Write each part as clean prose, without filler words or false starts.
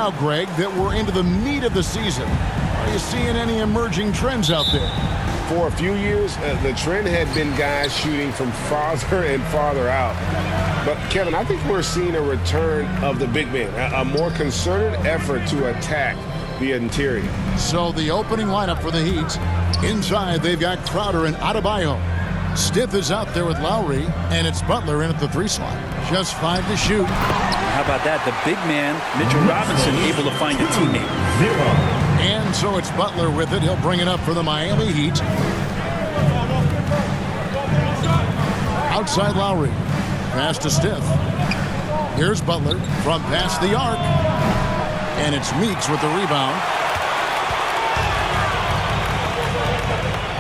now, Greg, that we're into the meat of the season, are you seeing any emerging trends out there? For a few years, the trend had been guys shooting from farther and farther out. But, Kevin, I think we're seeing a return of the big man, a more concerted effort to attack the interior. So the opening lineup for the Heat. Inside, they've got Crowder and Adebayo. Stith is out there with Lowry, and it's Butler in at the 3 slot. Just 5 to shoot. How about that? The big man, Mitchell Robinson, able to find a teammate. And so it's Butler with it. He'll bring it up for the Miami Heat. Outside Lowry. Pass to Stith. Here's Butler from past the arc. And it's Meeks with the rebound.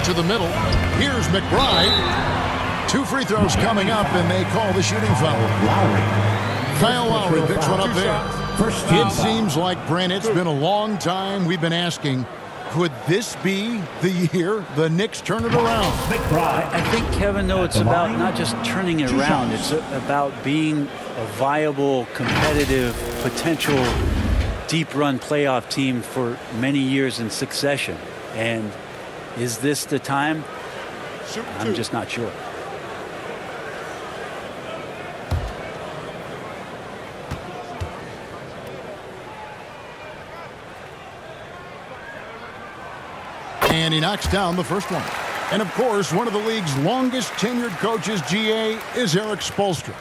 To the middle. Here's McBride. 2 free throws coming up, and they call the shooting foul. Kyle Lowry picks one up there. It seems like, Brent, it's been a long time we've been asking, could this be the year the Knicks turn it around? I think, Kevin, though, it's about not just turning it around. It's about being a viable, competitive, potential deep-run playoff team for many years in succession. And is this the time? I'm just not sure. And he knocks down the first one. And, of course, one of the league's longest tenured coaches, GA, is Eric Spoelstra.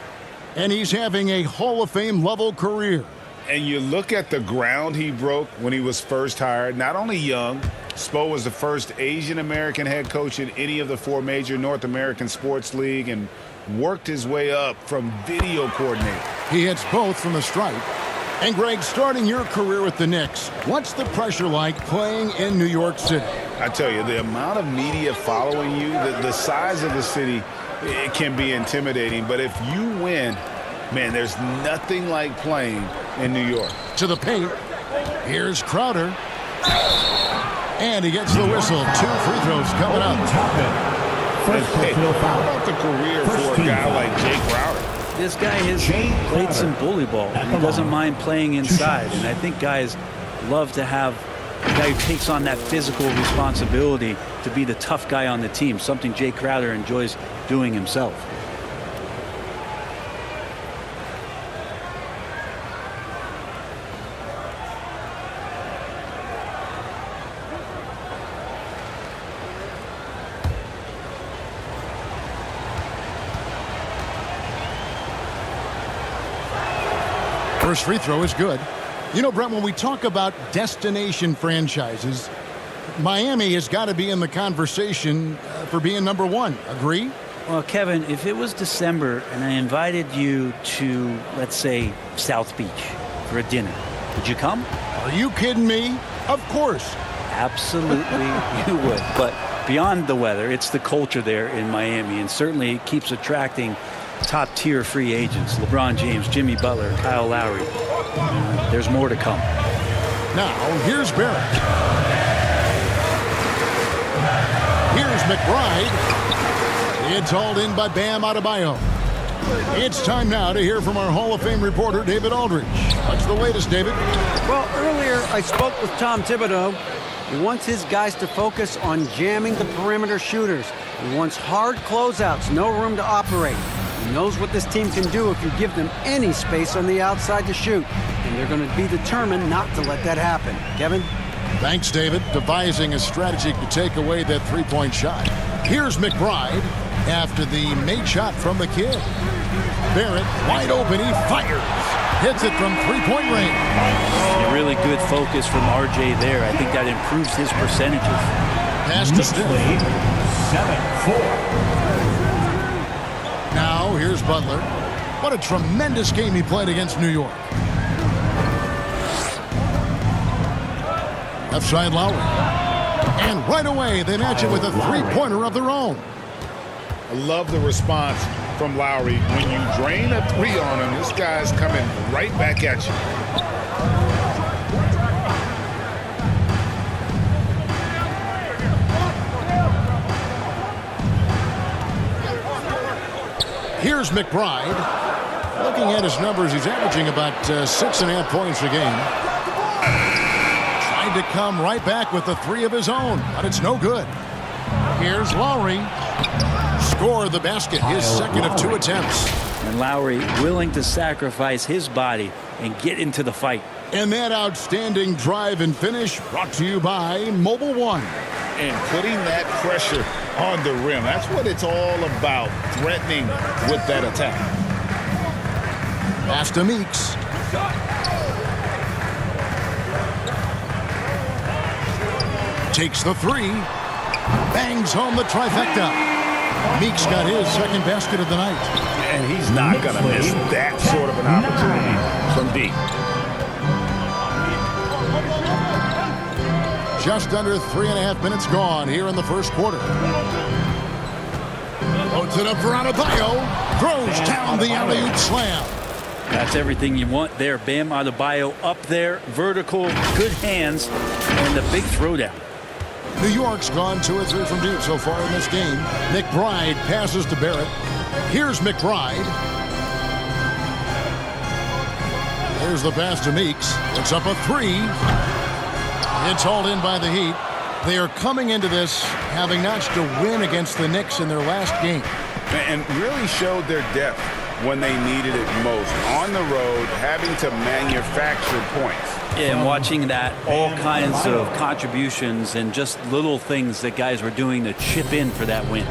And he's having a Hall of Fame level career. And you look at the ground he broke when he was first hired. Not only young, Spo was the first Asian-American head coach in any of the 4 major North American sports league and worked his way up from video coordinator. He hits both from the stripe. And, Greg, starting your career with the Knicks, what's the pressure like playing in New York City? I tell you, the amount of media following you, the size of the city, it can be intimidating. But if you win, man, there's nothing like playing in New York. To the paint. Here's Crowder. And he gets the whistle. 2 free throws coming up. Hey, how about the career for a guy like Jay Crowder? This guy has played some bully ball. He doesn't mind playing inside. And I think guys love to have a guy who takes on that physical responsibility to be the tough guy on the team, something Jay Crowder enjoys doing himself. First free throw is good. You know, Brent, when we talk about destination franchises, Miami has got to be in the conversation for being number 1. Agree? Well, Kevin, if it was December and I invited you to, let's say, South Beach for a dinner, would you come? Are you kidding me? Of course. Absolutely, you would. But beyond the weather, it's the culture there in Miami, and certainly it keeps attracting top-tier free agents. LeBron James, Jimmy Butler, Kyle Lowry. There's more to come. Now, here's Barrett. Here's McBride. It's hauled in by Bam Adebayo. It's time now to hear from our Hall of Fame reporter, David Aldridge. What's the latest, David? Well, earlier I spoke with Tom Thibodeau. He wants his guys to focus on jamming the perimeter shooters. He wants hard closeouts, no room to operate. He knows what this team can do if you give them any space on the outside to shoot. And they're going to be determined not to let that happen. Kevin? Thanks, David. Devising a strategy to take away that three-point shot. Here's McBride after the made shot from the kid. Barrett, wide open, he fires. Hits it from three-point range. Really good focus from RJ there. I think that improves his percentages. Pass to Stith. 7-4. Now, here's Butler. What a tremendous game he played against New York. Left side Lowry. And right away, they match it with a three-pointer of their own. I love the response from Lowry. When you drain a three on him, this guy's coming right back at you. Here's McBride. Looking at his numbers, he's averaging about 6.5 points a game. trying to come right back with the three of his own, but it's no good. Here's Lowry. Score the basket, his second of 2 attempts. And Lowry willing to sacrifice his body and get into the fight. And that outstanding drive and finish brought to you by Mobile One. And putting that pressure on the rim. That's what it's all about, threatening with that attack. Pass to Meeks. Takes the three. Bangs home the trifecta. Meeks got his second basket of the night. And he's not going to miss that sort of an opportunity from deep. Just under 3.5 minutes gone here in the first quarter. Puts it up for Adebayo. Throws down the alley-oop slam. That's everything you want there. Bam Adebayo up there, vertical, good hands, and the big throwdown. New York's gone 2 or 3 from deep so far in this game. McBride passes to Barrett. Here's McBride. There's the pass to Meeks. It's up a 3. It's hauled in by the Heat. They are coming into this having notched a win against the Knicks in their last game. And really showed their depth when they needed it most. On the road, having to manufacture points. Yeah, and watching that, all kinds of contributions and just little things that guys were doing to chip in for that win.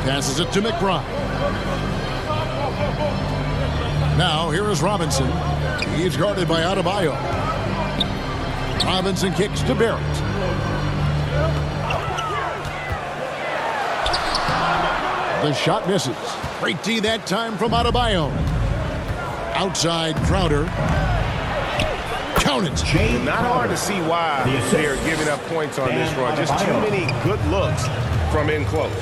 Passes it to McBride. Now, here is Robinson. He's guarded by Adebayo. Robinson kicks to Barrett. The shot misses. Great D that time from Adebayo. Outside Crowder. Count it. Not hard to see why they're giving up points on this run. Just too many good looks from in close.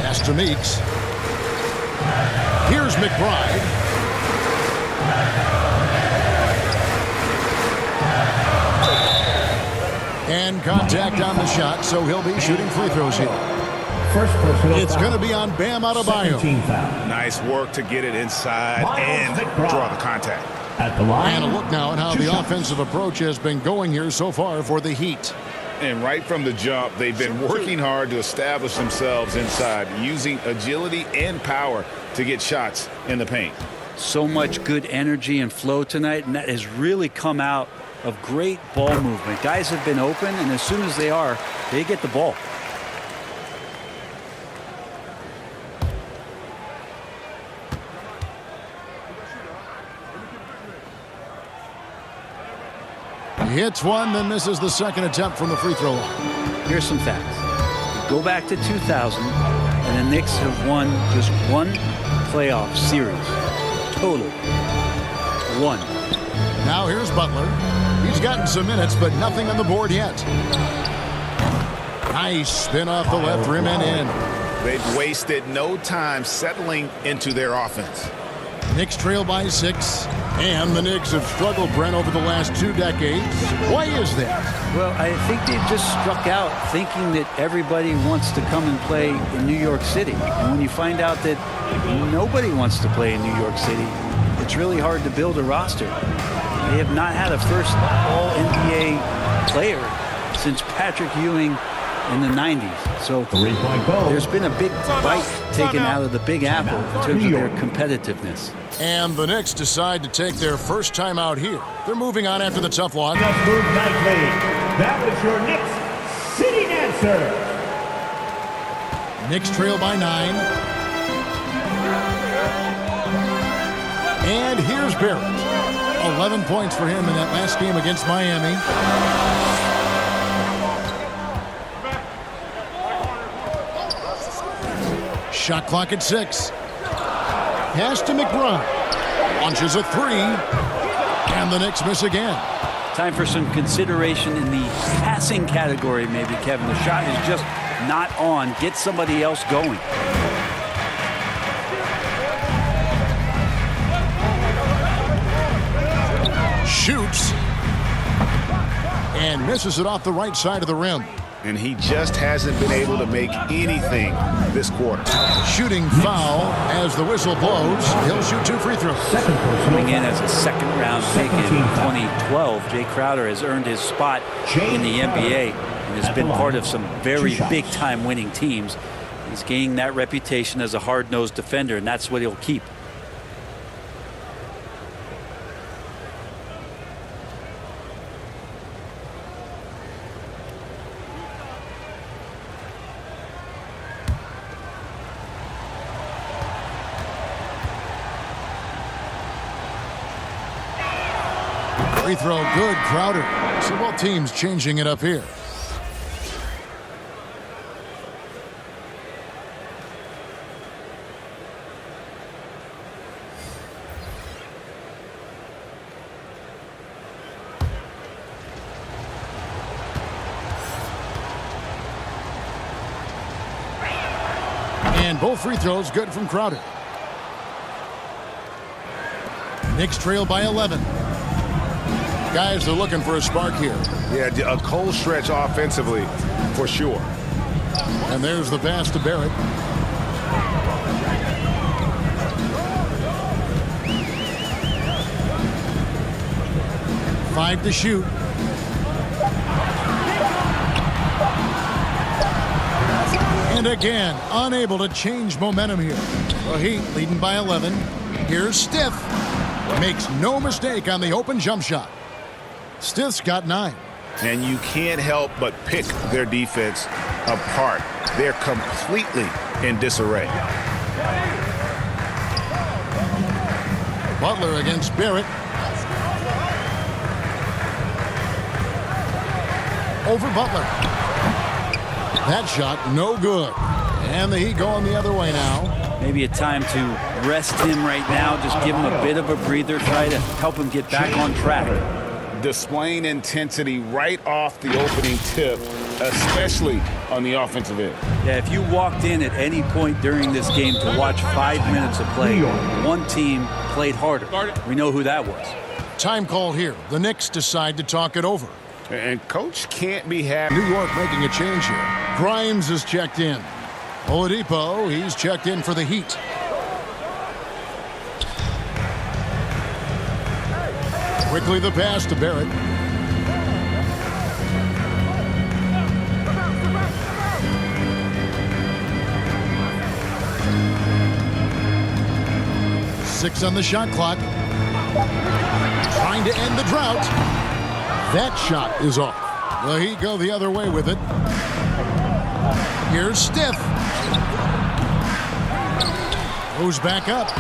Pass to Meeks. Here's McBride. And contact on the shot, so he'll be shooting free throws here. It's going to be on Bam Adebayo. Nice work to get it inside and draw the contact. And a look now at how the offensive approach has been going here so far for the Heat. And right from the jump, they've been working hard to establish themselves inside, using agility and power to get shots in the paint. So much good energy and flow tonight, and that has really come out of great ball movement. Guys have been open, and as soon as they are, they get the ball. He hits one, then misses the second attempt from the free throw line. Here's some facts. Go back to 2000, and the Knicks have won just one playoff series. Total. 1. Now here's Butler. He's gotten some minutes, but nothing on the board yet. Nice spin off the left rim and in. They've wasted no time settling into their offense. Knicks trail by 6, and the Knicks have struggled, Brent, over the last 2 decades. Why is that? Well, I think they've just struck out thinking that everybody wants to come and play in New York City. And when you find out that nobody wants to play in New York City, it's really hard to build a roster. They have not had a first All-NBA player since Patrick Ewing in the 90s. So there's been a big bite taken out of the Big Apple in terms of their competitiveness. And the Knicks decide to take their first time out here. They're moving on after the tough loss. Just move nicely. That was your Knicks sitting answer. Knicks trail by 9. And here's Barrett. 11 points for him in that last game against Miami. Shot clock at 6. Pass to McBride. Launches a 3. And the Knicks miss again. Time for some consideration in the passing category, maybe, Kevin. The shot is just not on. Get somebody else going. Shoots. And misses it off the right side of the rim. and he just hasn't been able to make anything this quarter. Shooting foul as the whistle blows. He'll shoot 2 free throws. Coming in as a second-round pick in 2012, Jay Crowder has earned his spot in the NBA and has been part of some very big-time winning teams. He's gaining that reputation as a hard-nosed defender, and that's what he'll keep. Free throw good, Crowder. So both teams changing it up here. And both free throws good from Crowder. Knicks trail by 11. Guys are looking for a spark here. Yeah, a cold stretch offensively for sure. And there's the pass to Barrett. Five to shoot. And again, unable to change momentum here. The Heat leading by 11. Here's Stiff. Makes no mistake on the open jump shot. Stiff's got 9. And you can't help but pick their defense apart. They're completely in disarray. Butler against Barrett. Over Butler. That shot no good. And the Heat going the other way now. Maybe a time to rest him right now. Just give him a bit of a breather. Try to help him get back on track. Displaying intensity right off the opening tip, especially on the offensive end. Yeah, if you walked in at any point during this game to watch 5 minutes of play, one team played harder. We know who that was. Time call here. The Knicks decide to talk it over. And coach can't be happy. New York making a change here. Grimes is checked in. Oladipo, he's checked in for the Heat. Quickly the pass to Barrett. Six on the shot clock. Trying to end the drought. That shot is off. The Heat go the other way with it. Here's Stiff. Goes back up.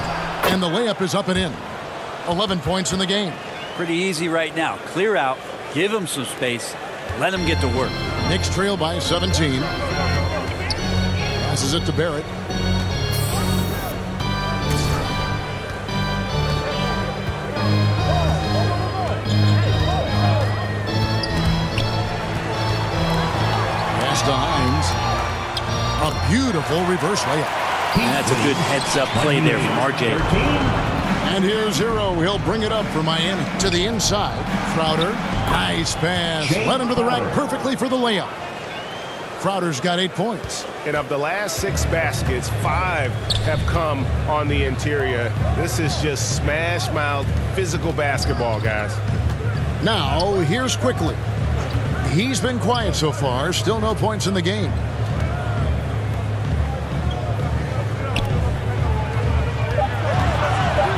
And the layup is up and in. 11 points in the game. Pretty easy right now. Clear out, give him some space, let him get to work. Knicks trail by 17. Passes it to Barrett. Pass to Hines. A beautiful reverse layup. And that's a good heads-up play there from RJ. And here's Hero. He'll bring it up for Miami. To the inside. Crowder. Nice pass. Led him to the rack perfectly for the layup. Crowder's got 8 points. And of the last 6 baskets, 5 have come on the interior. This is just smash-mouth physical basketball, guys. Now, here's Quickly. He's been quiet so far. Still no points in the game.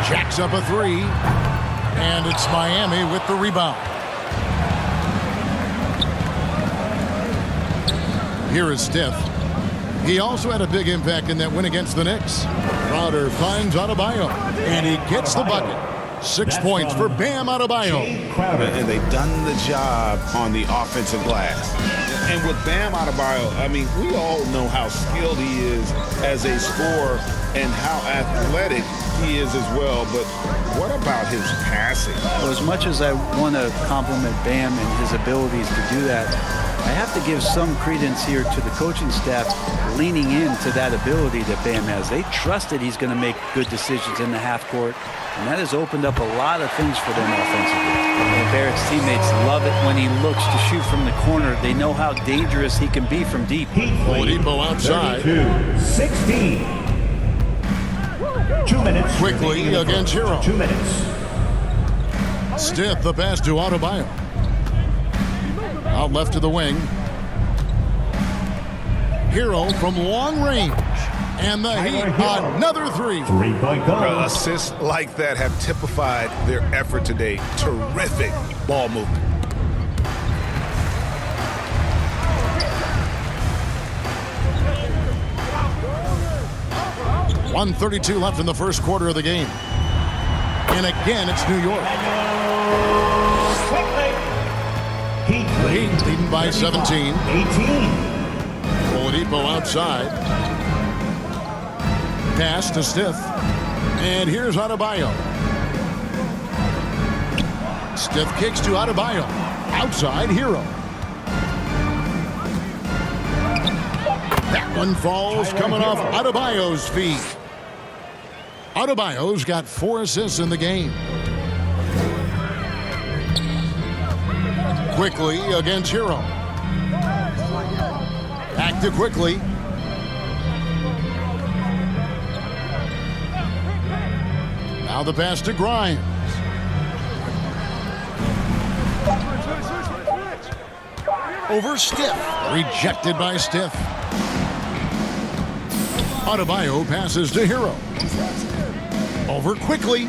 Jacks up a 3. And it's Miami with the rebound. Here is Stiff. He also had a big impact in that win against the Knicks. Crowder finds Adebayo. And he gets the bucket. 6 points for Bam Adebayo. And they've done the job on the offensive glass. And with Bam Adebayo, I mean, we all know how skilled he is as a scorer and how athletic he is as well. But what about his passing? Well, as much as I want to compliment Bam and his abilities to do that, I have to give some credence here to the coaching staff leaning into that ability that Bam has. They trust that he's going to make good decisions in the half court, and that has opened up a lot of things for them offensively. And Barrett's teammates love it when he looks to shoot from the corner. They know how dangerous he can be from deep. Oladipo outside. 32-16. 2 minutes. Quickly against Hero. 2 minutes. Stiff the pass to Adebayo. Out left to the wing. Hero from long range. And the Heat, another three. 3-point goal. Assists like that have typified their effort today. Terrific ball movement. .132 left in the first quarter of the game. And again, it's New York. Heat leading by 17. 18. Oladipo outside. Pass to Stiff. And here's Adebayo. Stiff kicks to Adebayo. Outside, Hero. That one falls coming off Adebayo's feet. Adebayo's got 4 assists in the game. Quickly against Hero. Back to Quickly. Now the pass to Grimes. Over Stiff. Rejected by Stiff. Adebayo passes to Hero. Over Quickly.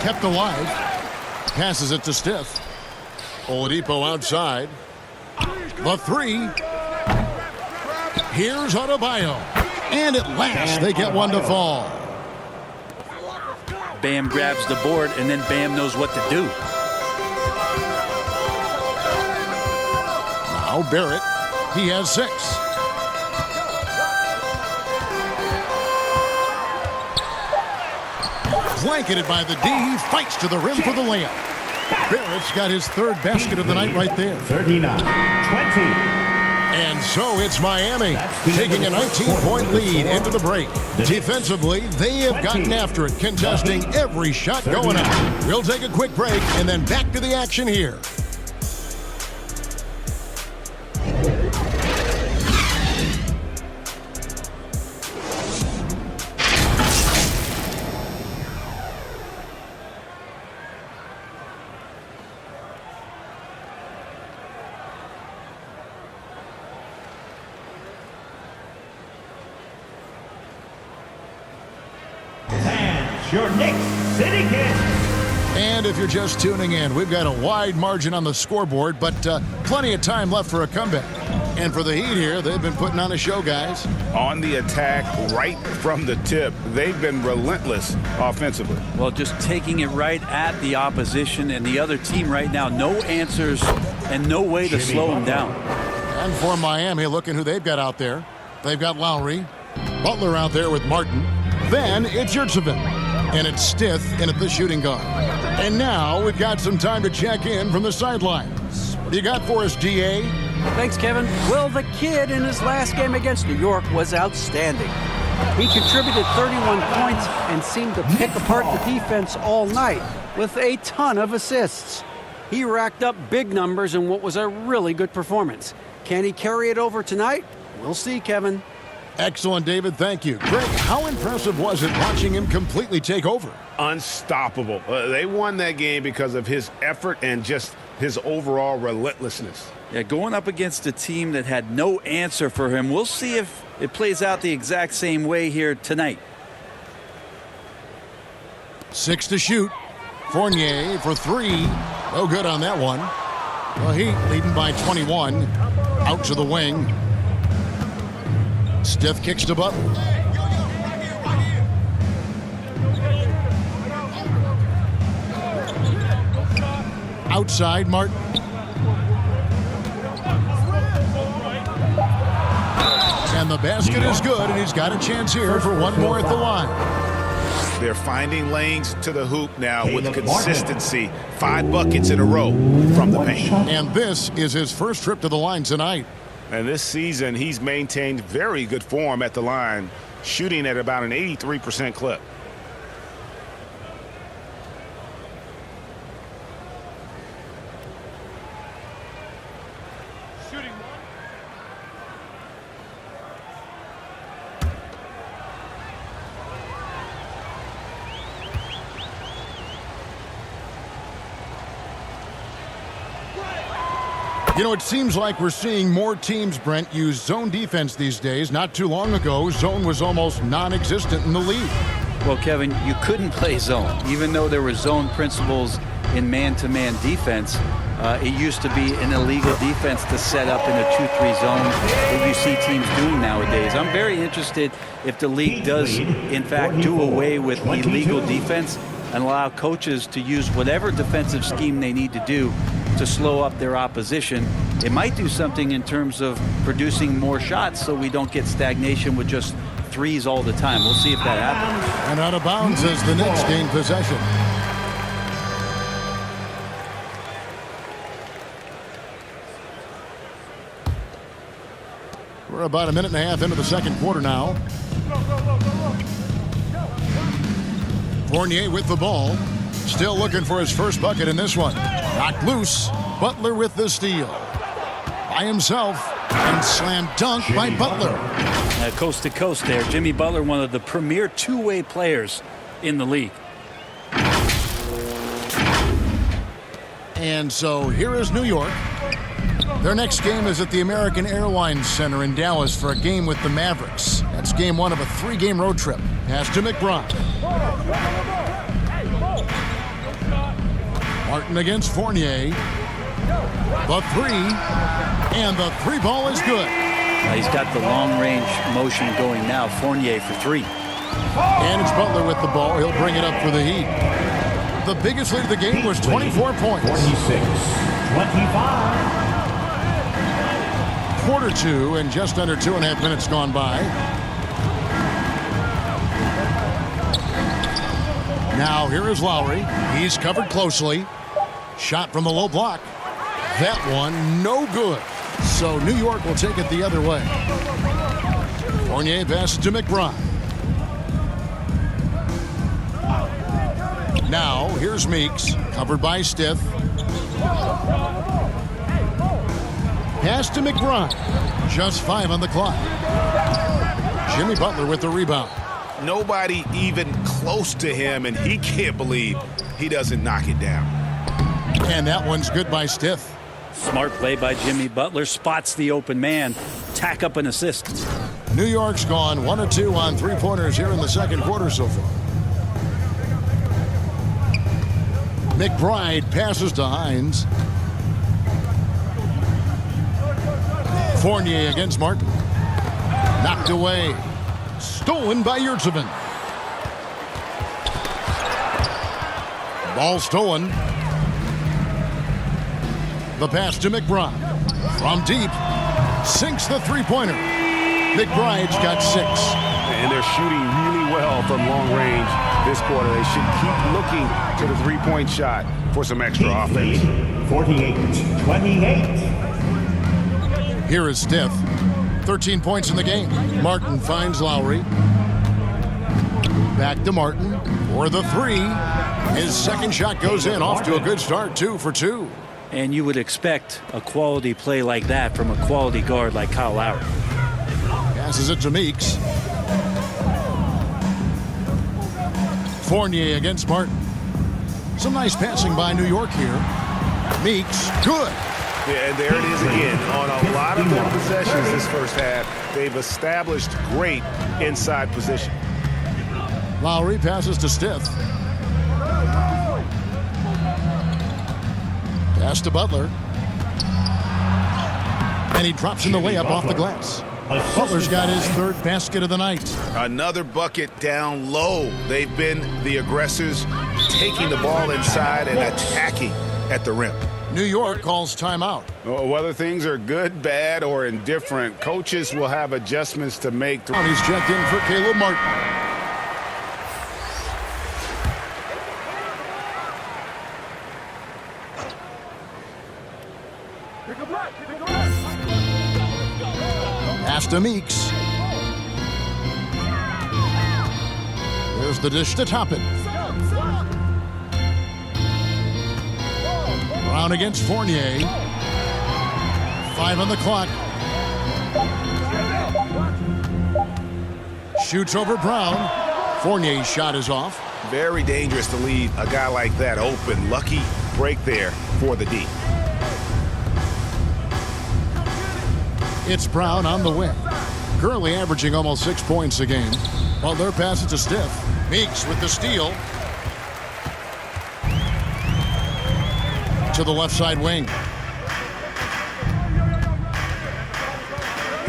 Kept alive. Passes it to Stiff. Oladipo outside. The three. Here's Adebayo. And at last they get one to fall. Bam grabs the board, and then Bam knows what to do. Now Barrett. He has 6. Blanketed by the D. He fights to the rim for the layup. Barrett's got his 3rd basket of the night right there. 39-20. And so it's Miami taking a 19-point lead into the break. Defensively, they have gotten after it, contesting every shot going up. We'll take a quick break and then back to the action here. Your Knicks City Kid. And if you're just tuning in, we've got a wide margin on the scoreboard, but plenty of time left for a comeback. And for the Heat here, they've been putting on a show, guys. On the attack right from the tip. They've been relentless offensively. Well, just taking it right at the opposition and the other team right now. No answers and no way to slow them down. And for Miami, looking who they've got out there. They've got Lowry. Butler out there with Martin. Then it's Yurtseven. And it's Stiff in at the shooting guard. And now we've got some time to check in from the sidelines. What do you got for us, GA? Thanks, Kevin. Well, the kid in his last game against New York was outstanding. He contributed 31 points and seemed to pick apart the defense all night with a ton of assists. He racked up big numbers in what was a really good performance. Can he carry it over tonight? We'll see, Kevin. Excellent, David. Thank you. Greg, how impressive was it watching him completely take over? Unstoppable. They won that game because of his effort and just his overall relentlessness. Yeah, going up against a team that had no answer for him. We'll see if it plays out the exact same way here tonight. 6 to shoot. Fournier for 3. No good on that one. The Heat leading by 21. Out to the wing. Stiff kicks to Butler. Outside, Martin. And the basket is good, and he's got a chance here for one more at the line. They're finding lanes to the hoop now with consistency. 5 buckets in a row from the paint. And this is his first trip to the line tonight. And this season, he's maintained very good form at the line, shooting at about an 83% clip. You know, it seems like we're seeing more teams, Brent, use zone defense these days. Not too long ago, zone was almost non-existent in the league. Well, Kevin, you couldn't play zone. Even though there were zone principles in man-to-man defense, it used to be an illegal defense to set up in a 2-3 zone that you see teams doing nowadays. I'm very interested if the league does, in fact, do away with illegal defense and allow coaches to use whatever defensive scheme they need to do to slow up their opposition. It might do something in terms of producing more shots so we don't get stagnation with just threes all the time. We'll see if that happens. And out of bounds as the Knicks gain possession. We're about a minute and a half into the second quarter now. Fournier with the ball. Still looking for his first bucket in this one. Knocked loose. Butler with the steal. By himself. And slam dunk by Butler. Coast to coast there. Jimmy Butler, one of the premier two-way players in the league. And so here is New York. Their next game is at the American Airlines Center in Dallas for a game with the Mavericks. That's game 1 of a 3-game road trip. Pass to McBride. Martin against Fournier. The 3. And the 3 ball is good. He's got the long-range motion going now. Fournier for 3. And it's Butler with the ball. He'll bring it up for the Heat. The biggest lead of the game was 24 points. 46-25. Quarter 2 and just under 2.5 minutes gone by. Now here is Lowry. He's covered closely. Shot from the low block. That one no good. So New York will take it the other way. Fournier passes to McBride. Now here's Meeks. Covered by Stith. Pass to McBride. Just 5 on the clock. Jimmy Butler with the rebound. Nobody even close to him, and he can't believe he doesn't knock it down. And that one's good by Stith. Smart play by Jimmy Butler. Spots the open man. Tack up an assist. New York's gone 1 of 2 on 3-pointers here in the second quarter so far. McBride passes to Hines. Fournier against Martin. Knocked away. Stolen by Yurtseven. Ball stolen. The pass to McBride. From deep. Sinks the 3-pointer. McBride's got 6. And they're shooting really well from long range this quarter. They should keep looking to the 3-point shot for some extra offense. 48-28. Here is Stith. 13 points in the game. Martin finds Lowry. Back to Martin for the 3. His second shot goes in. Off to a good start. 2 for 2. And you would expect a quality play like that from a quality guard like Kyle Lowry. Passes it to Meeks. Fournier against Martin. Some nice passing by New York here. Meeks, good. Yeah, and there it is again. On a lot of their possessions this first half, they've established great inside position. Lowry passes to Stith. Pass to Butler. And he drops in the layup off the glass. Butler's got his 3rd basket of the night. Another bucket down low. They've been the aggressors, taking the ball inside and attacking at the rim. New York calls timeout. Whether things are good, bad, or indifferent, coaches will have adjustments to make. He's checked in for Caleb Martin. Pass to Meeks. There's the dish to Toppin. Brown against Fournier. 5 on the clock. Shoots over Brown. Fournier's shot is off. Very dangerous to leave a guy like that open. Lucky break there for the D. It's Brown on the wing. Currently averaging almost 6 points a game. Butler passes to Stiff. Meeks with the steal. To the left side wing.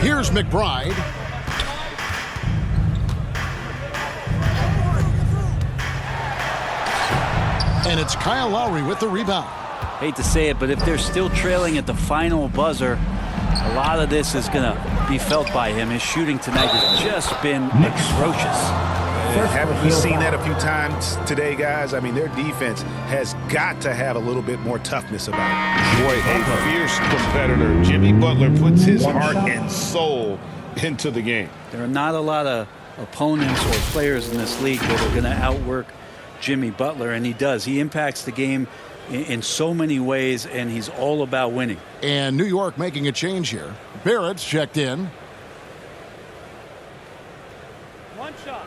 Here's McBride. And it's Kyle Lowry with the rebound. Hate to say it, but if they're still trailing at the final buzzer, a lot of this is going to be felt by him. His shooting tonight has just been atrocious. Haven't we seen that a few times today, guys? I mean, their defense has got to have a little bit more toughness about it. Boy, a fierce competitor. Jimmy Butler puts his heart and soul into the game. There are not a lot of opponents or players in this league that are going to outwork Jimmy Butler, and he does. He impacts the game in so many ways, and he's all about winning. And New York making a change here. Barrett's checked in. One shot.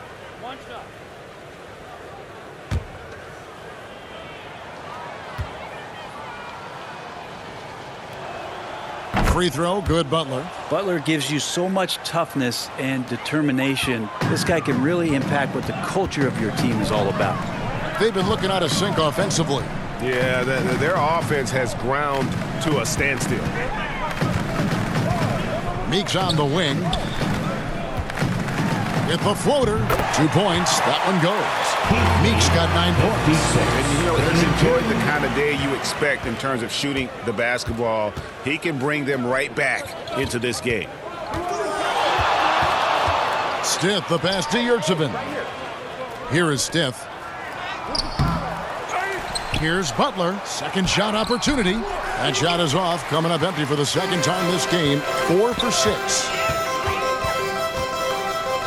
Free throw, good Butler. Butler gives you so much toughness and determination. This guy can really impact what the culture of your team is all about. They've been looking out of sync offensively. Yeah, their offense has ground to a standstill. Meeks on the wing. Get the floater. 2 points. That one goes. Meeks got 9 points. And you know, he's enjoyed the kind of day you expect in terms of shooting the basketball. He can bring them right back into this game. Stiff the pass to Yurtsevin. Here is Stiff. Here's Butler. Second shot opportunity. That shot is off. Coming up empty for the second time this game. 4 for 6.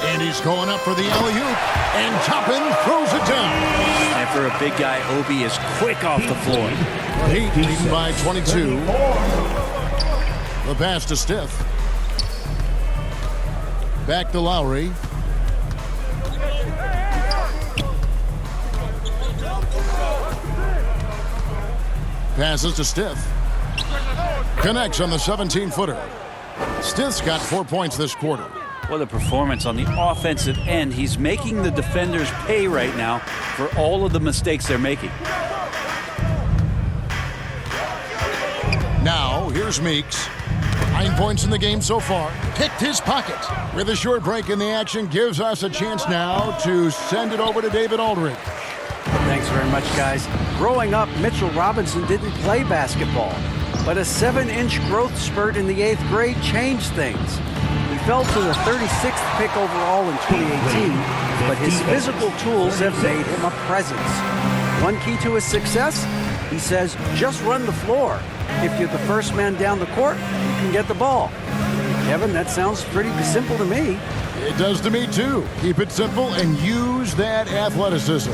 And he's going up for the alley-oop. And Toppin throws it down. And for a big guy, Obi is quick off the floor. Heat leading by 22. The pass to Stiff. Back to Lowry. Passes to Stiff. Connects on the 17-footer. Stiff's got 4 points this quarter. What a performance on the offensive end. He's making the defenders pay right now for all of the mistakes they're making. Now, here's Meeks. 9 points in the game so far. Picked his pocket. With a short break in the action, gives us a chance now to send it over to David Aldridge. Thanks very much, guys. Growing up, Mitchell Robinson didn't play basketball, but a 7-inch growth spurt in the 8th grade changed things. He fell to the 36th pick overall in 2018, but his physical tools have made him a presence. One key to his success, he says, just run the floor. If you're the first man down the court, you can get the ball. Kevin, that sounds pretty simple to me. It does to me, too. Keep it simple and use that athleticism.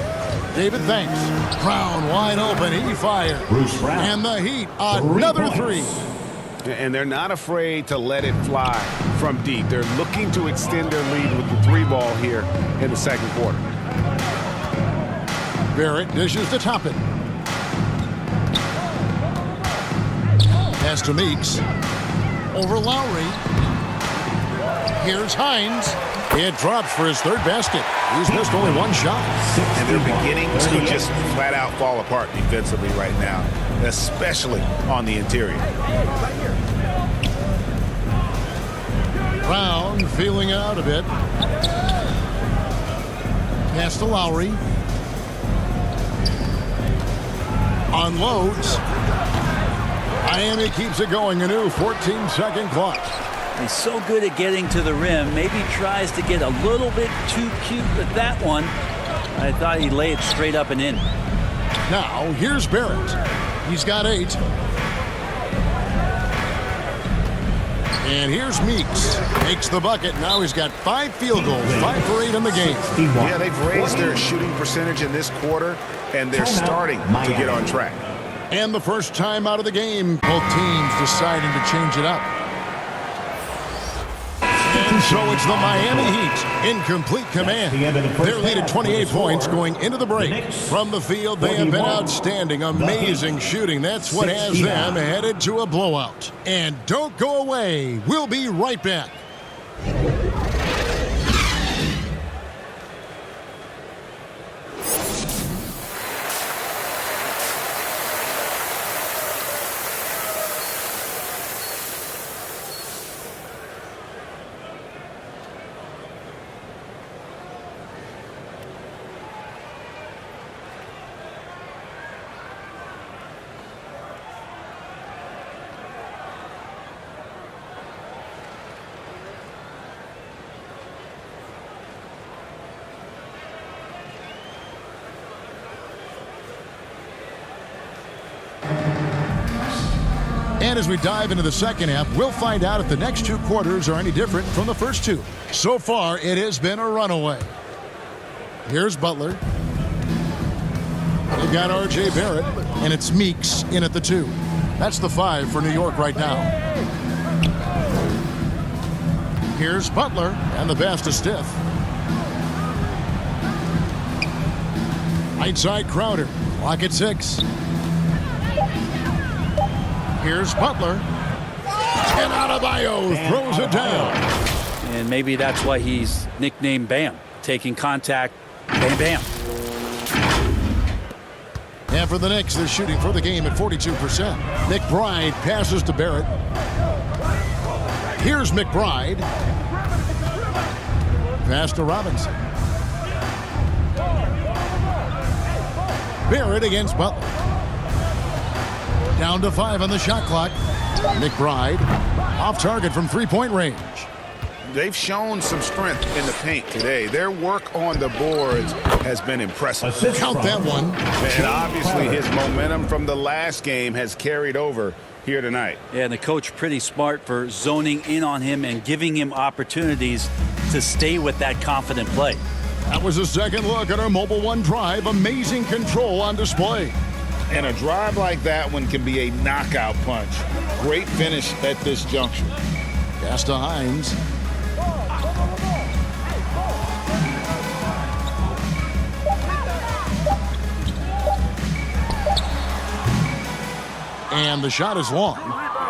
David, thanks. Brown wide open. He fired. Bruce Brown. And the Heat, another 3. And they're not afraid to let it fly from deep. They're looking to extend their lead with the 3 ball here in the second quarter. Barrett dishes to Toppin. Pass to Meeks. Over Lowry. Here's Hines. It drops for his 3rd basket. He's missed only 1 shot. And they're beginning to just flat out fall apart defensively right now, especially on the interior. Brown feeling it out a bit. Pass to Lowry. Unloads. Miami keeps it going. A new 14-second clock. He's so good at getting to the rim. Maybe tries to get a little bit too cute with that one. I thought he'd lay it straight up and in. Now, here's Barrett. He's got 8. And here's Meeks. Makes the bucket. Now he's got 5 field goals, 5 for 8 in the game. Yeah, they've raised their shooting percentage in this quarter, and they're starting to get on track. And the first time out of the game, both teams deciding to change it up. And so it's the Miami Heat in complete command. Their lead at 28 points going into the break. From the field, they have been outstanding. Amazing shooting. That's what has them headed to a blowout. And don't go away. We'll be right back. And as we dive into the second half, we'll find out if the next 2 quarters are any different from the first 2. So far, it has been a runaway. Here's Butler. They've got R.J. Barrett, and it's Meeks in at the 2. That's the 5 for New York right now. Here's Butler, and the pass to Stiff. Right side Crowder. Clock at 6. Here's Butler. And Adebayo throws it down. And maybe that's why he's nicknamed Bam. Taking contact, bam, bam. And for the Knicks, they're shooting for the game at 42%. McBride passes to Barrett. Here's McBride. Pass to Robinson. Barrett against Butler. Down to 5 on the shot clock. McBride off target from 3-point range. They've shown some strength in the paint today. Their work on the boards has been impressive. Count that one. And obviously his momentum from the last game has carried over here tonight. Yeah, and the coach pretty smart for zoning in on him and giving him opportunities to stay with that confident play. That was a second look at our Mobile One drive. Amazing control on display. And a drive like that one can be a knockout punch. Great finish at this juncture. Pass to Hines. And the shot is long.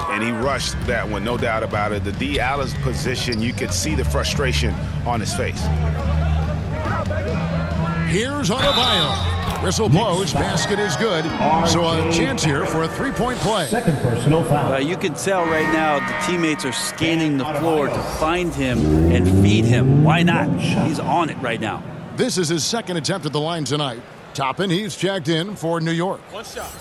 And he rushed that one, no doubt about it. The D. Allen's position, you could see the frustration on his face. Here's Adebayo. Whistle blows, basket is good. So a chance here for a 3-point play. Second personal foul. You can tell right now the teammates are scanning the floor to find him and feed him. Why not? He's on it right now. This is his second attempt at the line tonight. Toppin, he's checked in for New York. One shot.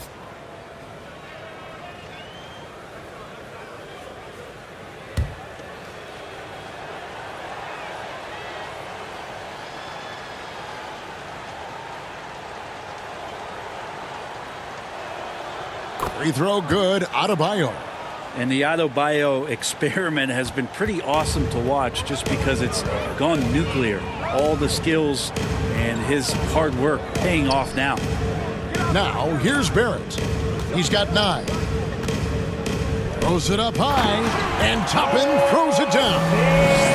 Free throw good, Adebayo. And the Adebayo experiment has been pretty awesome to watch just because it's gone nuclear. All the skills and his hard work paying off now. Now, here's Barrett. He's got 9. Throws it up high, and Toppin throws it down.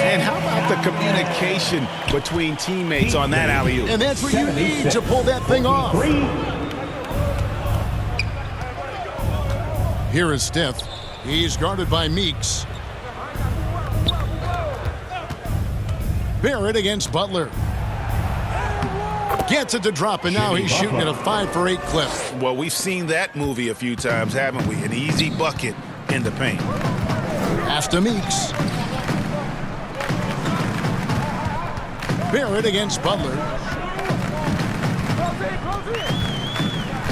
And how about the communication between teammates on that alley-oop? And that's what you need to pull that thing off. Here is Stiff. He's guarded by Meeks. Barrett against Butler. Gets it to drop, and now he's shooting at a 5 for 8 clip. Well, we've seen that movie a few times, haven't we? An easy bucket in the paint. Pass to Meeks. Barrett against Butler.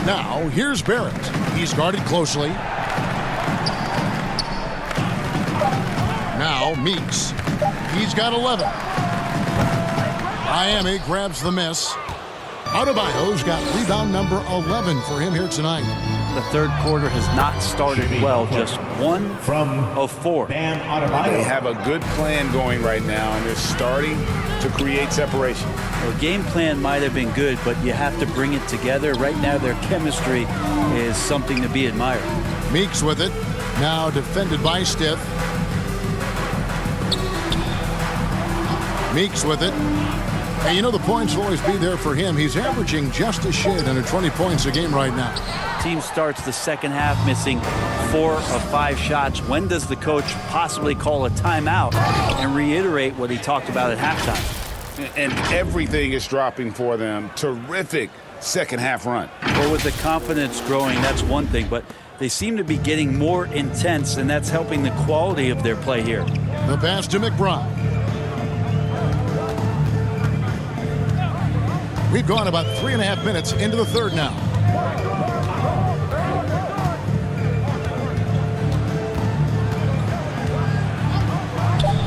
Now, here's Barrett. He's guarded closely. Now, Meeks. He's got 11. Miami grabs the miss. Adebayo's got rebound number 11 for him here tonight. The third quarter has not started well, just 1 of 4. They Bam Adebayo. have a good plan going right now, and they're starting to create separation. The game plan might have been good, but you have to bring it together. Right now, their chemistry is something to be admired. Meeks with it. Now defended by Stith. Meeks with it. And you know the points will always be there for him. He's averaging just a shade under 20 points a game right now. Team starts the second half missing 4 of 5 shots. When does the coach possibly call a timeout and reiterate what he talked about at halftime? And everything is dropping for them. Terrific second half run. Well, with the confidence growing, that's one thing, but they seem to be getting more intense, and that's helping the quality of their play here. The pass to McBride. We've gone about 3.5 minutes into the third now.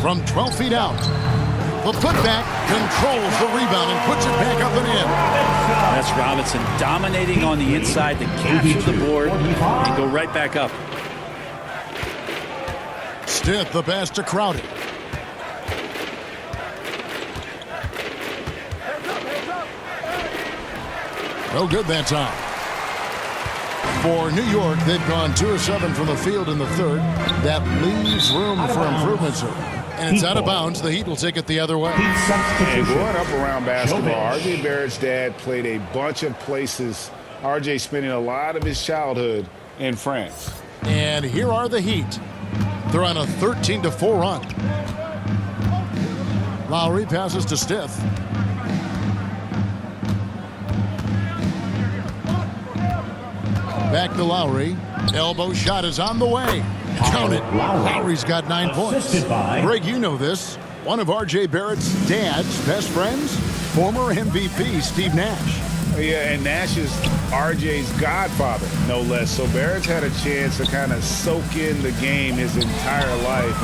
From 12 feet out, the putback controls the rebound and puts it back up and in. That's Robinson dominating on the inside to capture the board and go right back up. Stith, the pass to Crowder. No good that time. For New York, they've gone 2 of 7 from the field in the third. That leaves room for improvement, sir. And it's out of bounds. The Heat will take it the other way. And growing up around basketball, R.J. Barrett's dad played a bunch of places. R.J. spending a lot of his childhood in France. And here are the Heat. They're on a 13-4 run. Lowry passes to Stith. Back to Lowry. Elbow shot is on the way. Count it. Lowry's got 9 points. Greg, you know this. One of R.J. Barrett's dad's best friends, former MVP Steve Nash. Yeah, and Nash is R.J.'s godfather, no less. So Barrett's had a chance to kind of soak in the game his entire life.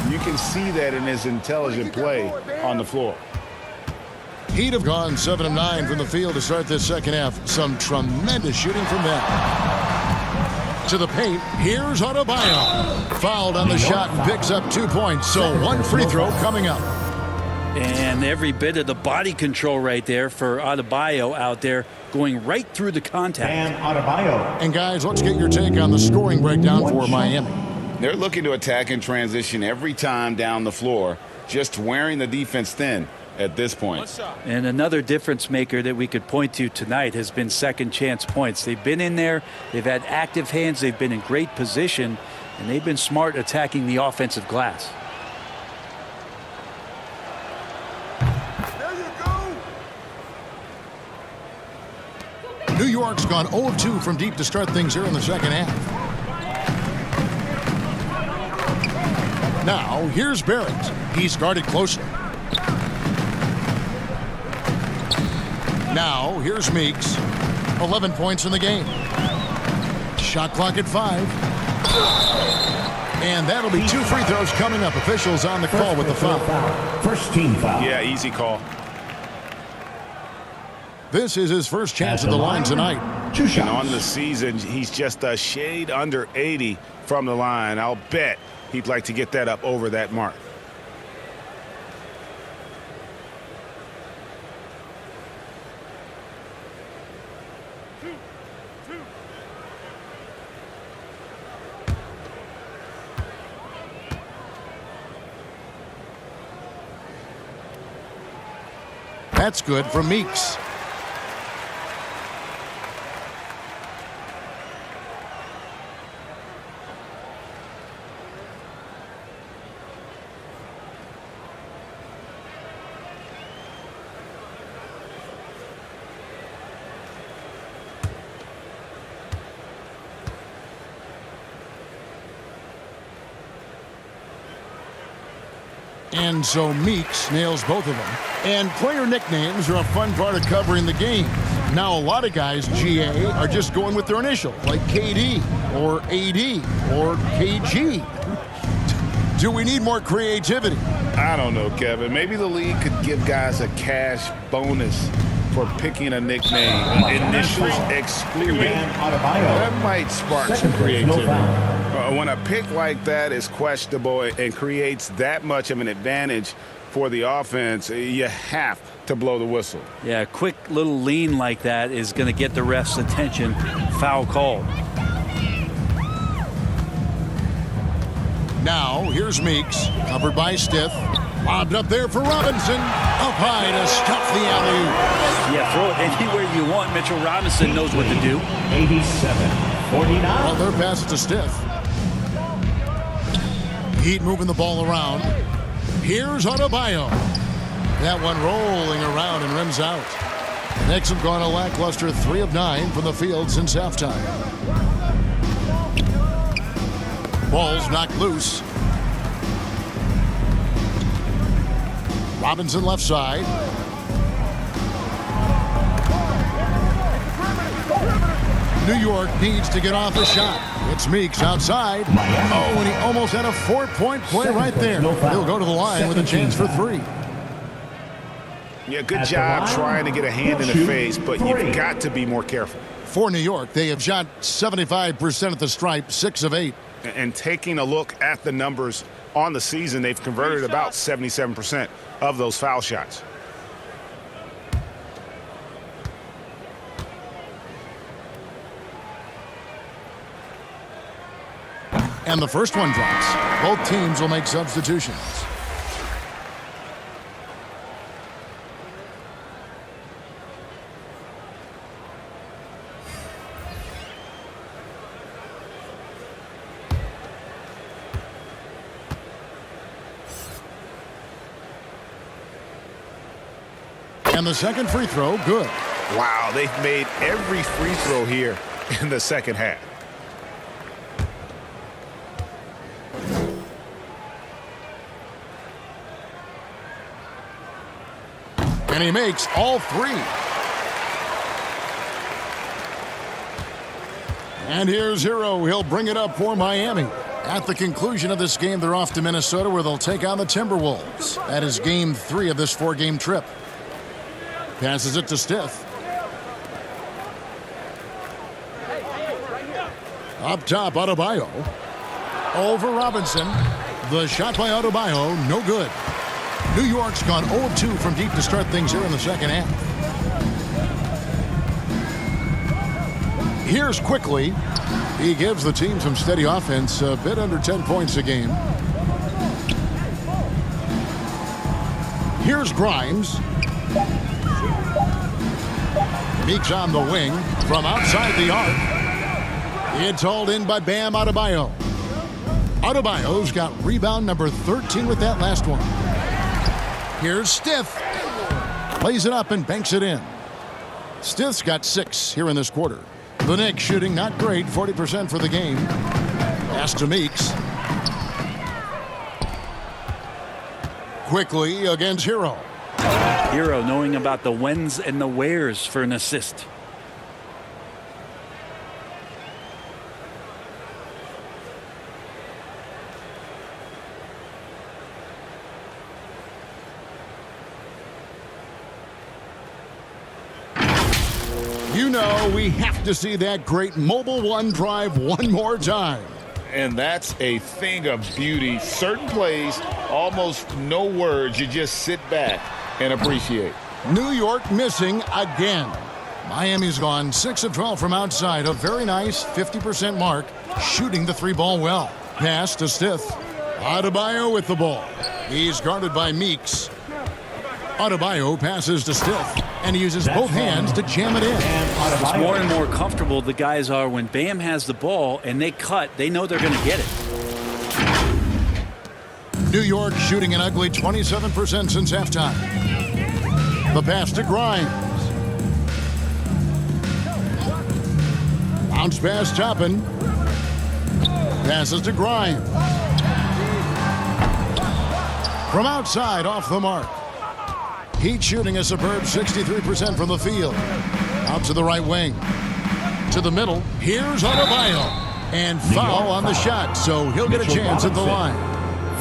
And you can see that in his intelligent play on the floor. Heat have gone 7 of 9 from the field to start this second half. Some tremendous shooting from them. To the paint, here's Adebayo. Fouled on the shot and picks up 2 points. So 1 free throw coming up. And every bit of the body control right there for Adebayo out there, going right through the contact. Bam Adebayo. And guys, let's get your take on the scoring breakdown for Miami. They're looking to attack in transition every time down the floor, just wearing the defense thin at this point. And another difference maker that we could point to tonight has been second chance points. They've been in there, they've had active hands, they've been in great position, and they've been smart attacking the offensive glass. New York's gone 0 of 2 from deep to start things here in the second half. Now, here's Barrett. He's guarded closely. Now, here's Meeks. 11 points in the game. Shot clock at 5. And that'll be 2 free throws coming up. Officials on the call with the foul. First team foul. Yeah, easy call. This is his first chance at the line tonight. 2 shots. And on the season, he's just a shade under 80 from the line. I'll bet he'd like to get that up over that mark. That's good from Meeks. And so Meeks nails both of them. And player nicknames are a fun part of covering the game. Now, a lot of guys, GA, are just going with their initial, like KD or AD or KG. Do we need more creativity? I don't know, Kevin. Maybe the league could give guys a cash bonus for picking a nickname. Initials excluded. That might spark some creativity. When a pick like that is questionable and creates that much of an advantage for the offense, you have to blow the whistle. Yeah, a quick little lean like that is going to get the ref's attention. Foul called. Now, here's Meeks, covered by Stith. Lobbed up there for Robinson. Up high to stuff the alley-oop. Yeah, throw it anywhere you want. Mitchell Robinson knows what to do. 87-49. Well, their pass to Stith. Heat moving the ball around. Here's Adebayo. That one rolling around and rims out. The Knicks have gone a lackluster 3 of 9 from the field since halftime. Ball's knocked loose. Robinson left side. New York needs to get off a shot. It's Meeks outside. Oh, and he almost had a 4-point play right there. He'll go to the line with a chance for 3. Yeah, good job trying to get a hand in the face, but you've got to be more careful. For New York, they have shot 75% at the stripe, 6 of 8. And taking a look at the numbers on the season, they've converted about 77% of those foul shots. And the first one drops. Both teams will make substitutions. And the second free throw, good. Wow, they've made every free throw here in the second half. And he makes all 3. And here's Hero. He'll bring it up for Miami. At the conclusion of this game, they're off to Minnesota, where they'll take on the Timberwolves. That is game 3 of this 4-game trip. Passes it to Stith. Up top, Adebayo. Over Robinson. The shot by Adebayo, no good. New York's gone 0-2 from deep to start things here in the second half. Here's Quickly. He gives the team some steady offense, a bit under 10 points a game. Here's Grimes. Meeks on the wing from outside the arc. It's hauled in by Bam Adebayo. Adebayo's got rebound number 13 with that last one. Here's Stith. Lays it up and banks it in. Stith's got 6 here in this quarter. The Knicks shooting not great, 40% for the game. Pass to Meeks. Quickly against Hero. Hero knowing about the whens and the wheres for an assist. You know we have to see that great Mobile One drive one more time. And that's a thing of beauty. Certain plays, almost no words. You just sit back and appreciate. New York missing again. Miami's gone 6 of 12 from outside. A very nice 50% mark. Shooting the 3-ball well. Pass to Stith. Adebayo with the ball. He's guarded by Meeks. Adebayo passes to Stith, and he uses both hands to jam it in. It's more and more comfortable the guys are when Bam has the ball and they cut. They know they're going to get it. New York shooting an ugly 27% since halftime. The pass to Grimes. Bounce pass Toppin. Passes to Grimes. From outside, off the mark. Heat shooting a superb 63% from the field. Out to the right wing. To the middle. Here's Adebayo. And foul on the shot, so he'll get a chance at the line.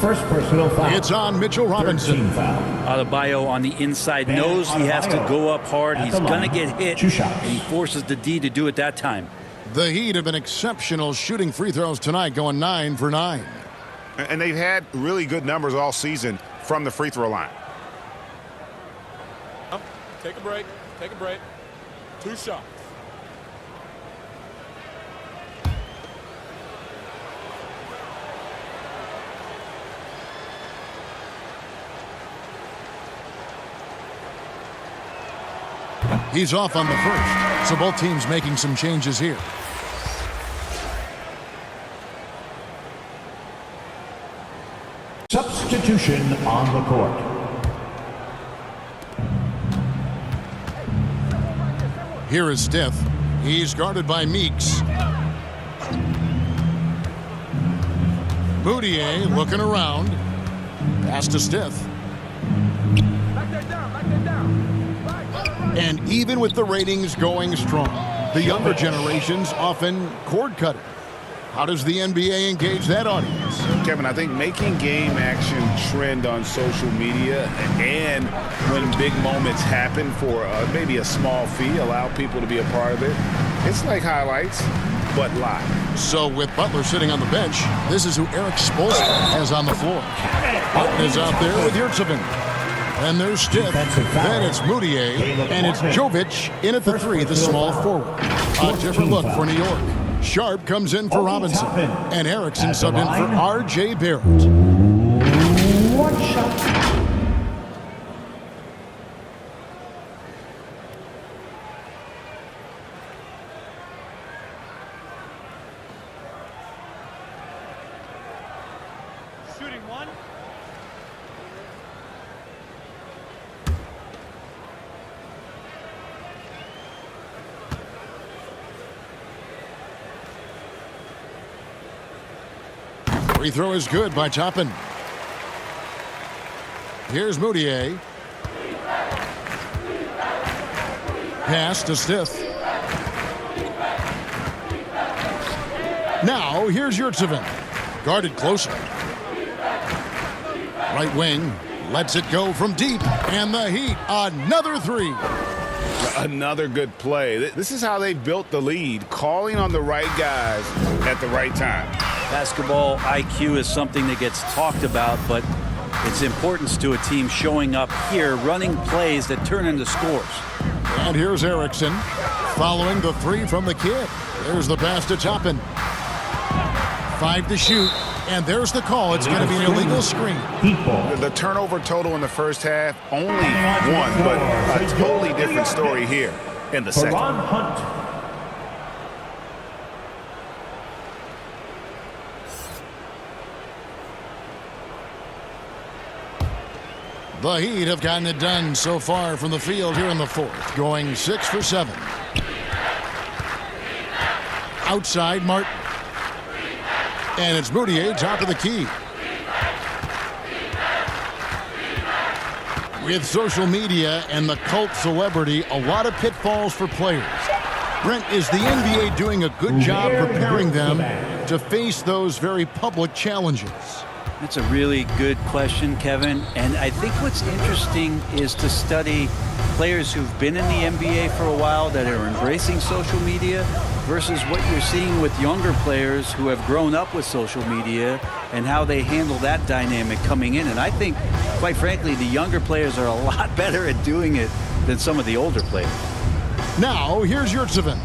First personal foul. It's on Mitchell Robinson. 13 foul. Adebayo on the inside knows he has to go up hard. He's going to get hit, 2 shots. and he forces the D to do it that time. The Heat have been exceptional shooting free throws tonight, going 9 for 9. And they've had really good numbers all season from the free throw line. Take a break. Take a break. 2 shots. He's off on the first, so both teams making some changes here. Substitution on the court. Here is Stith. He's guarded by Meeks. Moutier looking around. Pass to Stith. And even with the ratings going strong, the younger generations often cord cutting. How does the NBA engage that audience? Kevin, I think making game action trend on social media and when big moments happen for maybe a small fee, allow people to be a part of it. It's like highlights, but live. So with Butler sitting on the bench, this is who Eric Spoelstra has on the floor. Button is out there with Yurtsevin. And there's Stith. Then it's Moutier. And it's Jovic in at the 3, the small forward. A different look for New York. Sharp comes in for Robinson. And Erickson subbed in for R.J. Barrett. 1 shot. Shooting 1. Free throw is good by Toppin. Here's Moutier. Pass to Stith. Now here's Yurtsevin. Guarded closely. Right wing lets it go from deep. And the Heat, another 3. Another good play. This is how they built the lead, calling on the right guys at the right time. Basketball IQ is something that gets talked about, but its importance to a team showing up here, running plays that turn into scores. And here's Erickson following the 3 from the kid. There's the pass to Toppin. 5 to shoot. And there's the call. It's going to be an illegal screen. The turnover total in the first half, only 1, but a totally different story here in the second. The Heat have gotten it done so far from the field here in the 4th, going 6 for 7. Outside Martin. And it's Moutier, top of the key. With social media and the cult celebrity, a lot of pitfalls for players. Brent, is the NBA doing a good job preparing them to face those very public challenges? That's a really good question, Kevin. And I think what's interesting is to study players who've been in the NBA for a while that are embracing social media versus what you're seeing with younger players who have grown up with social media and how they handle that dynamic coming in. And I think, quite frankly, the younger players are a lot better at doing it than some of the older players. Now, here's Yurtsevin.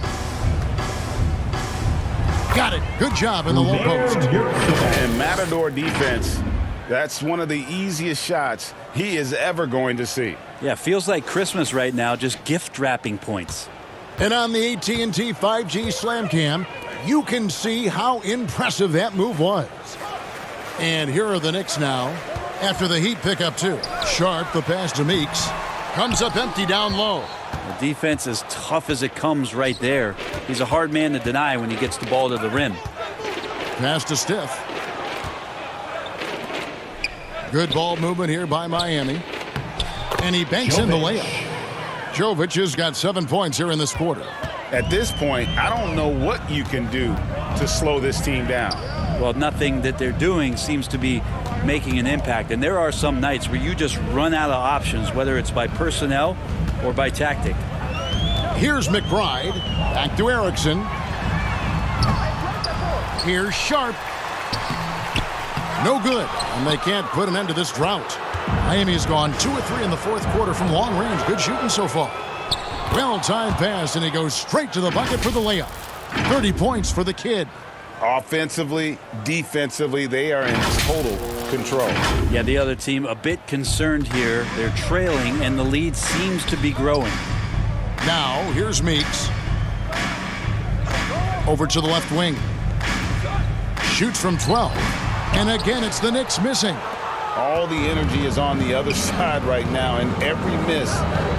Got it. Good job in the low post. And Matador defense, that's one of the easiest shots he is ever going to see. Yeah, feels like Christmas right now, just gift wrapping points. And on the AT&T 5G Slam Cam, you can see how impressive that move was. And here are the Knicks now. After the Heat pick up 2. Sharp, the pass to Meeks. Comes up empty down low. The defense is tough as it comes right there. He's a hard man to deny when he gets the ball to the rim. Pass to Stith. Good ball movement here by Miami. And he banks in the layup. Jovic has got 7 points here in this quarter. At this point, I don't know what you can do to slow this team down. Well, nothing that they're doing seems to be making an impact. And there are some nights where you just run out of options, whether it's by personnel or by tactic. Here's McBride. Back to Erickson. Here's Sharp. No good. And they can't put an end to this drought. Miami's gone 2 of 3 in the fourth quarter from long range. Good shooting so far. Well-timed pass, and he goes straight to the bucket for the layup. 30 points for the kid. Offensively, defensively, they are in total control. Yeah, the other team a bit concerned here. They're trailing, and the lead seems to be growing. Now, here's Meeks. Over to the left wing. Shoots from 12. And again, it's the Knicks missing. All the energy is on the other side right now, and every miss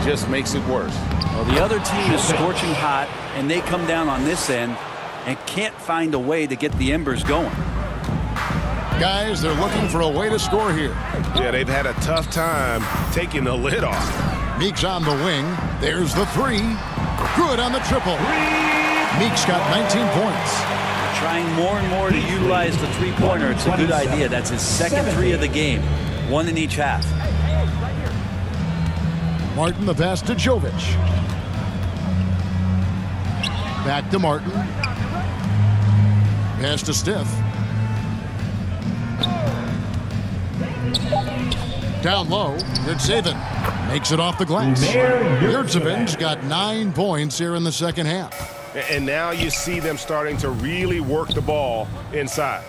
just makes it worse. Well, the other team is scorching hot, and they come down on this end and can't find a way to get the embers going. Guys, they're looking for a way to score here. Yeah, they've had a tough time taking the lid off. Meeks on the wing. There's the three. Good on the triple. Meeks got 19 points. Trying more and more to utilize the three-pointer. It's a good idea. That's his second three of the game. One in each half. Martin the pass to Jovic. Back to Martin. Pass to Stiff. Down low. Yurtseven makes it off the glass. Yurtseven's got 9 points here in the second half. And now you see them starting to really work the ball inside.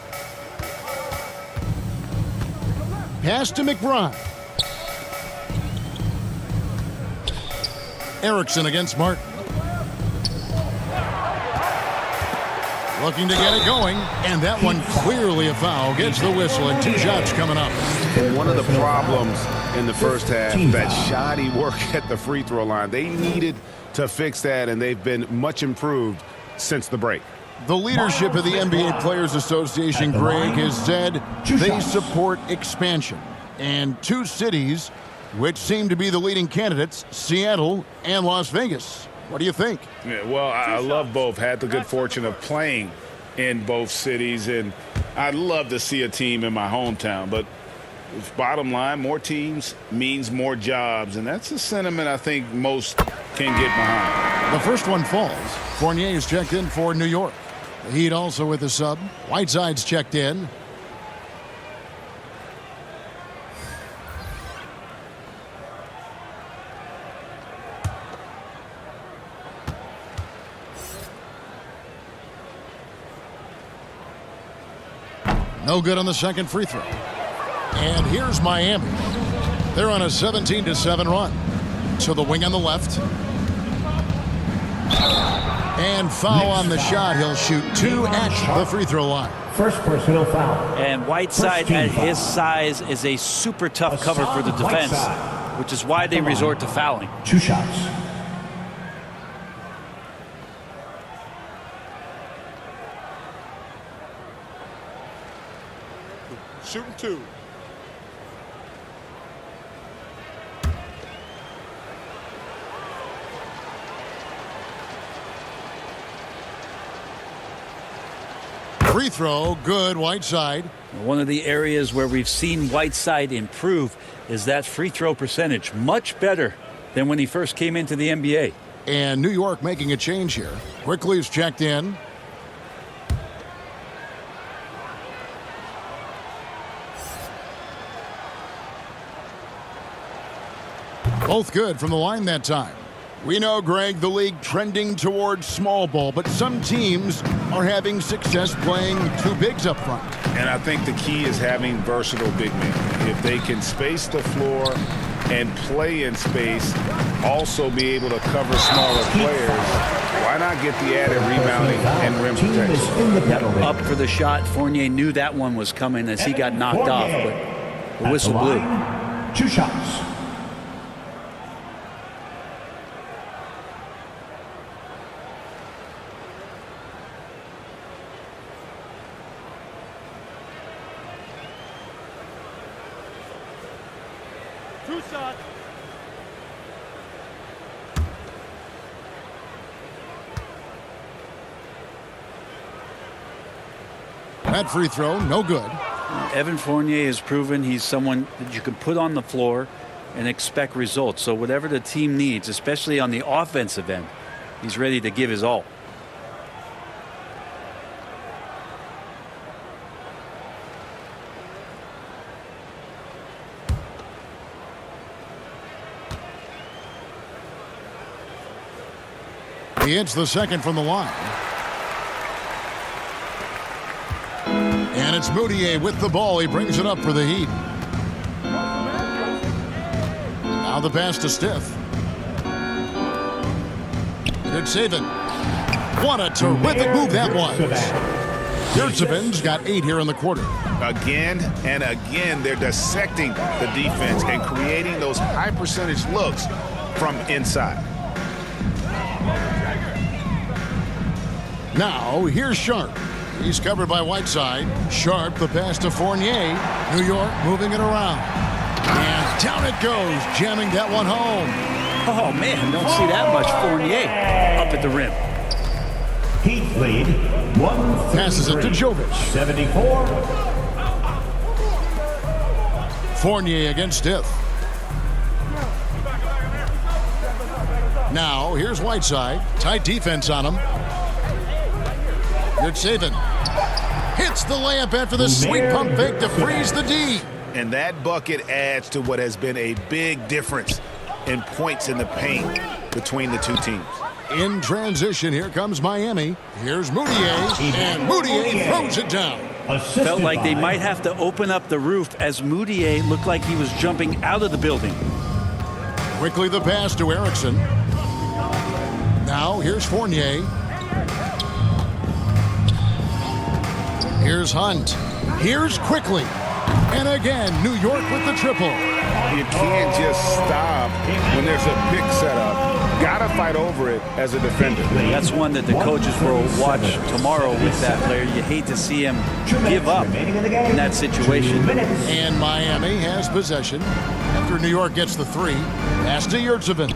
Pass to McBride. Erickson against Martin. Looking to get it going, and that one clearly a foul. Gets the whistle, and 2 shots coming up. One of the problems in the first half, that shoddy work at the free throw line. They needed to fix that, and they've been much improved since the break. The leadership of the NBA Players Association, Greg, has said they support expansion. And 2 cities which seem to be the leading candidates, Seattle and Las Vegas. What do you think? Yeah, well, I love both. Had the good fortune of playing in both cities, and I'd love to see a team in my hometown. But bottom line, more teams means more jobs, and that's a sentiment I think most can get behind. The first one falls. Fournier is checked in for New York. The Heat also with a sub. Whiteside's checked in. No good on the second free throw. And here's Miami. They're on a 17-7 run. To the wing on the left. And foul on the shot. He'll shoot 2 at the free throw line. First personal foul. And Whiteside at his size is a super tough cover for the defense, which is why they resort to fouling. 2 shots. Shooting 2. Free throw, good, Whiteside. One of the areas where we've seen Whiteside improve is that free throw percentage. Much better than when he first came into the NBA. And New York making a change here. Quickly is checked in. Both good from the line that time. We know, Greg, the league trending towards small ball, but some teams are having success playing 2 bigs up front. And I think the key is having versatile big men. If they can space the floor and play in space, also be able to cover smaller players, why not get the added rebounding and rim protection? Up for the shot. Fournier knew that one was coming as he got knocked off, but the whistle blew. 2 shots. That free throw, no good. Evan Fournier has proven he's someone that you can put on the floor and expect results. So whatever the team needs, especially on the offensive end, he's ready to give his all. He hits the second from the line. And it's Moutier with the ball. He brings it up for the Heat. Now the pass to Stiff. Good saving. What a terrific move that was. Yurtseven's got 8 here in the quarter. Again and again, they're dissecting the defense and creating those high percentage looks from inside. Now, here's Sharp. He's covered by Whiteside. Sharp, the pass to Fournier. New York moving it around. And down it goes, jamming that one home. Oh, man, don't see that much Fournier up at the rim. Heat lead, 133. Passes it to Jovic. 74. Fournier against Stiff. Now, here's Whiteside. Tight defense on him. Good saving. Hits the layup after the sweet pump fake to freeze the D. And that bucket adds to what has been a big difference in points in the paint between the two teams. In transition, here comes Miami. Here's Moutier, and Moutier throws it down. Felt like they might have to open up the roof as Moutier looked like he was jumping out of the building. Quickly the pass to Erickson. Now here's Fournier. Here's Hunt. Here's Quickly. And again, New York with the triple. You can't just stop when there's a pick set up. Gotta fight over it as a defender. That's one that the coaches will watch tomorrow with that player. You hate to see him give up in that situation. And Miami has possession after New York gets the 3. Pass to Yurtseven.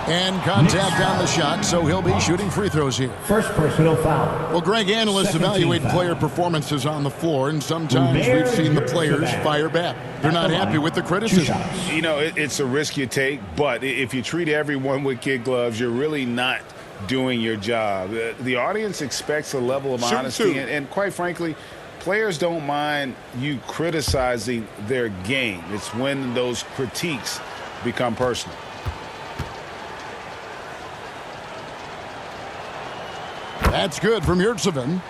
And contact on the shot, so he'll be shooting free throws here. First personal foul. Well, Greg, analysts evaluate player performances on the floor, and sometimes we've seen the players fire back. They're not happy with the criticism. You know, it's a risk you take, but if you treat everyone with kid gloves, you're really not doing your job. The audience expects a level of honesty, and quite frankly, players don't mind you criticizing their game. It's when those critiques become personal. That's good from Yurtseven.